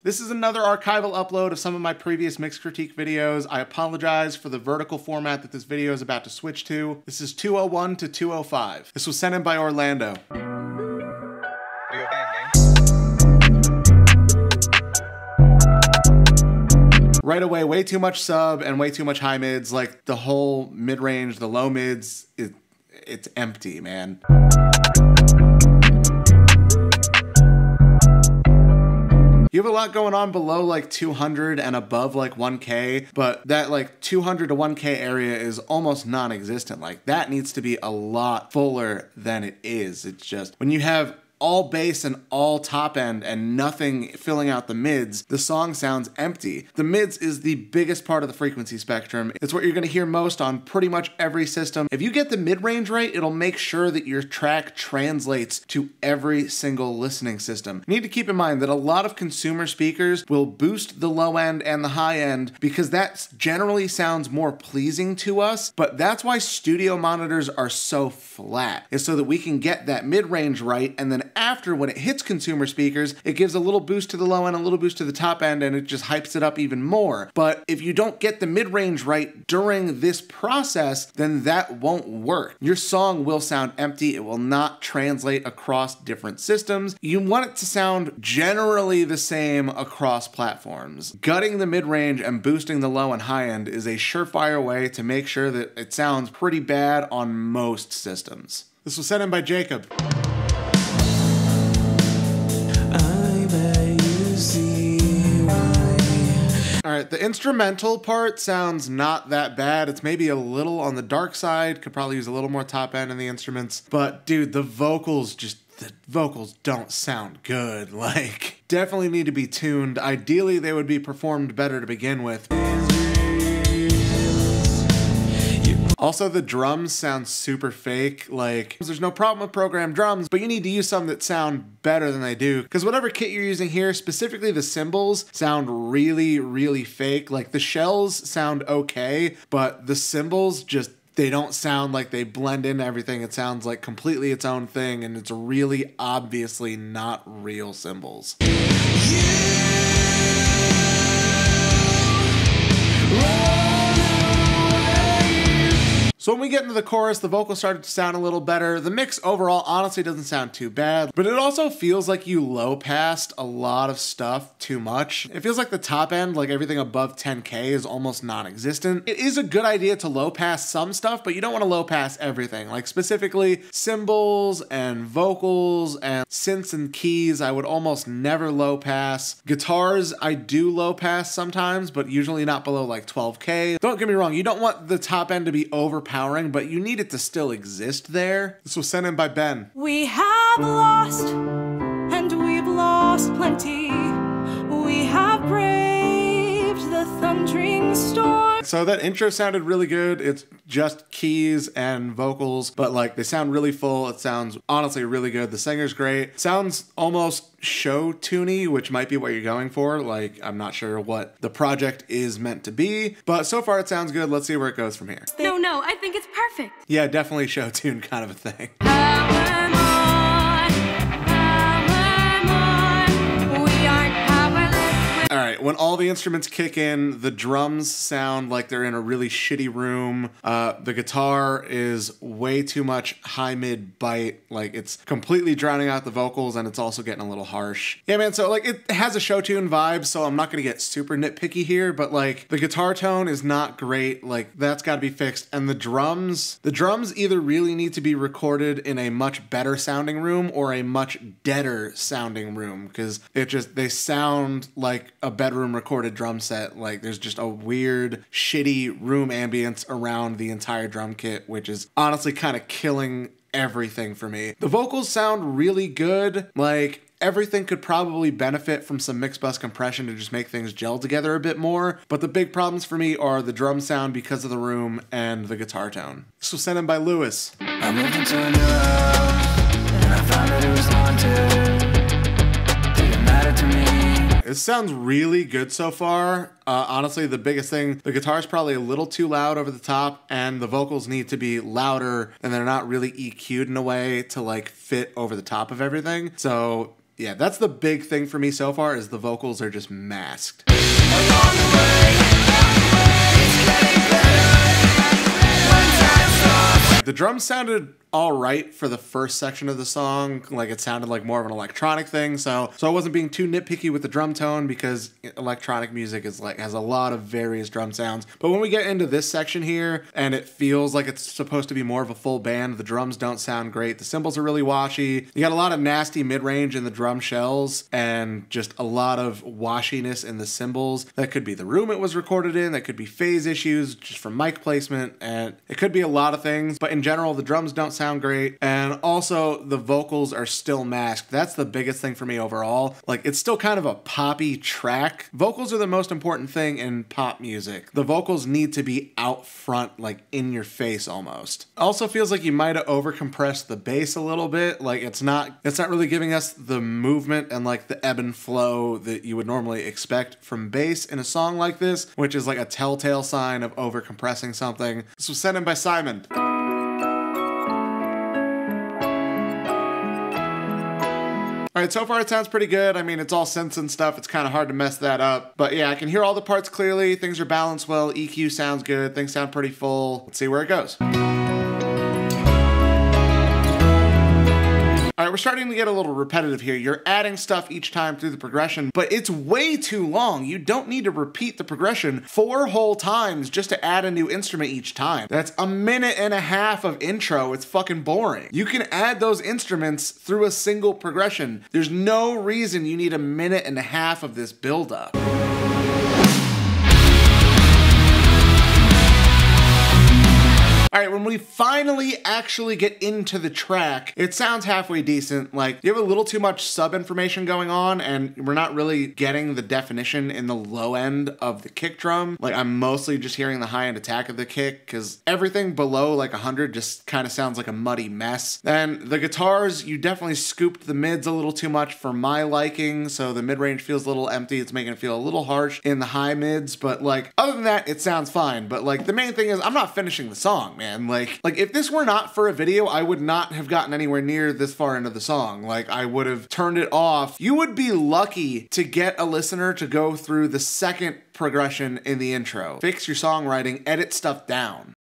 This is another archival upload of some of my previous mix critique videos. I apologize for the vertical format that this video is about to switch to. This is 201 to 205. This was sent in by Orlando. Right away, way too much sub and way too much high mids. Like the whole mid-range, the low mids, it's empty, man. You have a lot going on below like 200 and above like 1K, but that like 200 to 1K area is almost non-existent. Like that needs to be a lot fuller than it is. It's just when you have all bass and all top end and nothing filling out the mids, the song sounds empty. The mids is the biggest part of the frequency spectrum. It's what you're gonna hear most on pretty much every system. If you get the mid-range right, it'll make sure that your track translates to every single listening system. You need to keep in mind that a lot of consumer speakers will boost the low end and the high end because that generally sounds more pleasing to us, but that's why studio monitors are so flat, is so that we can get that mid-range right, and then after, when it hits consumer speakers, it gives a little boost to the low end, a little boost to the top end, and it just hypes it up even more. But if you don't get the mid-range right during this process, then that won't work. Your song will sound empty. It will not translate across different systems. You want it to sound generally the same across platforms. Gutting the mid-range and boosting the low and high end is a surefire way to make sure that it sounds pretty bad on most systems. This was sent in by Jacob. Alright, the instrumental part sounds not that bad. It's maybe a little on the dark side. Could probably use a little more top end in the instruments. But dude, the vocals don't sound good. Like, definitely need to be tuned. Ideally, they would be performed better to begin with. Also, the drums sound super fake. Like, there's no problem with programmed drums, but you need to use some that sound better than they do. Because whatever kit you're using here, specifically the cymbals, sound really, really fake. Like, the shells sound okay, but the cymbals just, they don't sound like they blend into everything. It sounds like completely its own thing, and it's really obviously not real cymbals. So when we get into the chorus, the vocals started to sound a little better. The mix overall honestly doesn't sound too bad, but it also feels like you low passed a lot of stuff too much. It feels like the top end, like everything above 10K, is almost non-existent. It is a good idea to low pass some stuff, but you don't want to low pass everything. Like specifically cymbals and vocals and synths and keys, I would almost never low pass. Guitars, I do low pass sometimes, but usually not below like 12K. Don't get me wrong, you don't want the top end to be overpowered, but you need it to still exist there. This was sent in by Ben. We have lost, and we've lost plenty. We have braved the thundering storm. So that intro sounded really good. It's just keys and vocals, but like they sound really full. It sounds honestly really good. The singer's great. Sounds almost show tuney, which might be what you're going for. Like, I'm not sure what the project is meant to be, but so far it sounds good. Let's see where it goes from here. No, I think it's perfect. Yeah, definitely show tune kind of a thing. All right, when all the instruments kick in, the drums sound like they're in a really shitty room. The guitar is way too much high mid bite. Like, it's completely drowning out the vocals, and it's also getting a little harsh. Yeah, man, so like it has a show tune vibe, so I'm not gonna get super nitpicky here, but like the guitar tone is not great. Like, that's gotta be fixed. And the drums either really need to be recorded in a much better sounding room or a much deader sounding room, because they sound like a bedroom recorded drum set. Like, there's just a weird, shitty room ambience around the entire drum kit, which is honestly kind of killing everything for me. The vocals sound really good. Like, everything could probably benefit from some mix bus compression to just make things gel together a bit more, but the big problems for me are the drum sound because of the room and the guitar tone. This was sent in by Lewis. I moved into a new house, and I found that it was haunted. Didn't matter to me. It sounds really good so far. Honestly, the biggest thing, the guitar's probably a little too loud over the top, and the vocals need to be louder, and they're not really EQ'd in a way to like fit over the top of everything. So Yeah, that's the big thing for me so far is the vocals are just masked. The drums sounded all right for the first section of the song. Like it sounded like more of an electronic thing. So I wasn't being too nitpicky with the drum tone because electronic music is like has a lot of various drum sounds. But when we get into this section here and it feels like it's supposed to be more of a full band, the drums don't sound great. The cymbals are really washy. You got a lot of nasty mid-range in the drum shells and just a lot of washiness in the cymbals. That could be the room it was recorded in. That could be phase issues just from mic placement. And it could be a lot of things. But in general, the drums don't sound great, and also the vocals are still masked. That's the biggest thing for me overall. Like, it's still kind of a poppy track. Vocals are the most important thing in pop music. The vocals need to be out front, like in your face almost. Also feels like you might have overcompressed the bass a little bit. Like it's not really giving us the movement and like the ebb and flow that you would normally expect from bass in a song like this, which is like a telltale sign of overcompressing something. This was sent in by Simon. All right, so far it sounds pretty good. I mean, it's all synths and stuff. It's kind of hard to mess that up. But yeah, I can hear all the parts clearly. Things are balanced well. EQ sounds good. Things sound pretty full. Let's see where it goes. All right, we're starting to get a little repetitive here. You're adding stuff each time through the progression, but it's way too long. You don't need to repeat the progression 4 whole times just to add a new instrument each time. That's a minute and a half of intro. It's fucking boring. You can add those instruments through a single progression. There's no reason you need a minute and a half of this buildup. All right, when we finally actually get into the track, it sounds halfway decent. Like, you have a little too much sub information going on, and we're not really getting the definition in the low end of the kick drum. Like, I'm mostly just hearing the high end attack of the kick, because everything below like 100 just kind of sounds like a muddy mess. Then the guitars, you definitely scooped the mids a little too much for my liking, so the mid-range feels a little empty. It's making it feel a little harsh in the high mids, but like, other than that, it sounds fine. But like, the main thing is I'm not finishing the song, man. Like if this were not for a video, I would not have gotten anywhere near this far into the song. Like, I would have turned it off. You would be lucky to get a listener to go through the second progression in the intro. Fix your songwriting, edit stuff down.